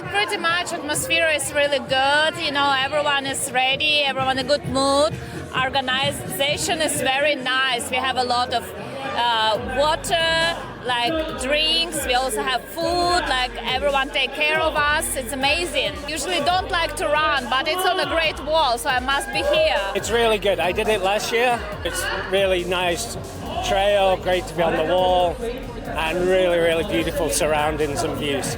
it pretty much. Atmosphere is really good. You know, everyone is ready. Everyone in a good mood. Organization is very nice. We have a lot of water, like drinks. We also have food. Like everyone take care of us. It's amazing. Usually don't like to run, but it's on a great wall, so I must be here. It's really good. I did it last year. It's really nice trail, great to be on the wall, and really, really beautiful surroundings and views.